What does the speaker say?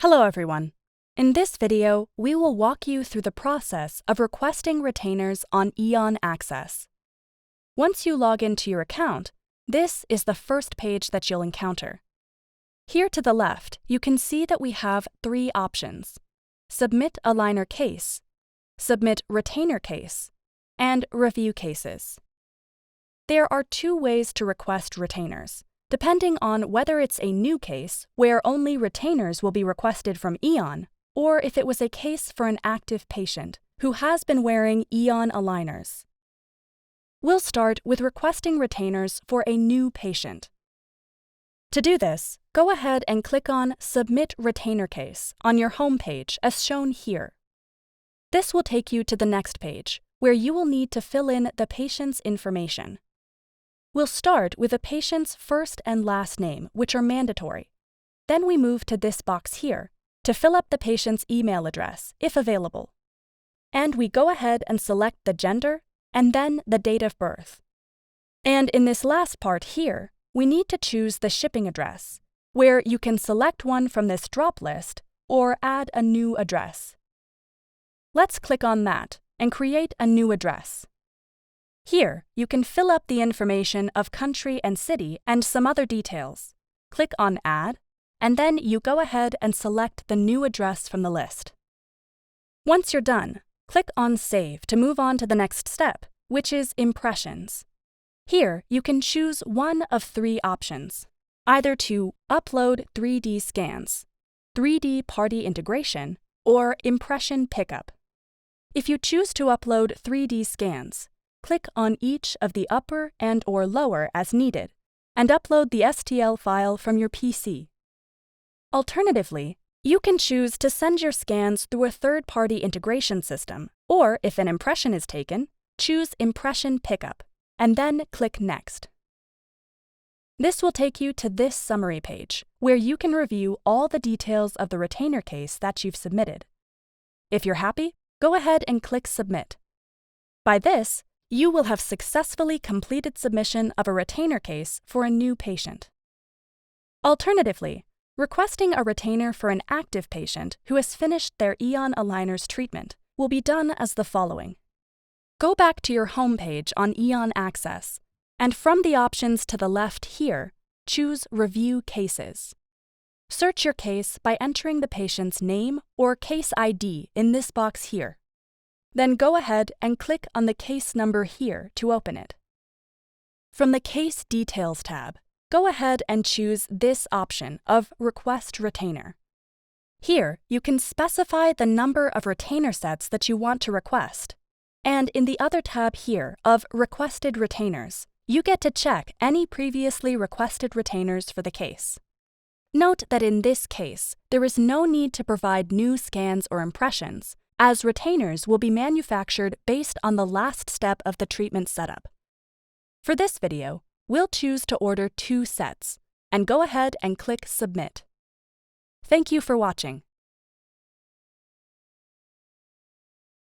Hello everyone. In this video, we will walk you through the process of requesting retainers on Eon Access. Once you log into your account, this is the first page that you'll encounter. Here to the left, you can see that we have three options: Submit Aligner Case, Submit Retainer Case, and Review Cases. There are two ways to request retainers, depending on whether it's a new case where only retainers will be requested from Eon, or if it was a case for an active patient who has been wearing Eon Aligners. We'll start with requesting retainers for a new patient. To do this, go ahead and click on Submit Retainer Case on your home page as shown here. This will take you to the next page, where you will need to fill in the patient's information. We'll start with a patient's first and last name, which are mandatory. Then we move to this box here to fill up the patient's email address, if available. And we go ahead and select the gender and then the date of birth. And in this last part here, we need to choose the shipping address, where you can select one from this drop list or add a new address. Let's click on that and create a new address. Here, you can fill up the information of country and city and some other details. Click on Add, and then you go ahead and select the new address from the list. Once you're done, click on Save to move on to the next step, which is Impressions. Here, you can choose one of three options, either to upload 3D scans, 3D party integration, or impression pickup. If you choose to upload 3D scans, click on each of the upper and/or lower as needed, and upload the STL file from your PC. Alternatively, you can choose to send your scans through a third-party integration system, or if an impression is taken, choose Impression Pickup, and then click Next. This will take you to this summary page, where you can review all the details of the retainer case that you've submitted. If you're happy, go ahead and click Submit. By this, you will have successfully completed submission of a retainer case for a new patient. Alternatively, requesting a retainer for an active patient who has finished their Eon Aligners treatment will be done as the following. Go back to your home page on Eon Access, and from the options to the left here, choose Review Cases. Search your case by entering the patient's name or case ID in this box here. Then go ahead and click on the case number here to open it. From the Case Details tab, go ahead and choose this option of Request Retainer. Here, you can specify the number of retainer sets that you want to request. And in the other tab here of Requested Retainers, you get to check any previously requested retainers for the case. Note that in this case, there is no need to provide new scans or impressions, as retainers will be manufactured based on the last step of the treatment setup. For this video, we'll choose to order 2 sets, and go ahead and click Submit. Thank you for watching.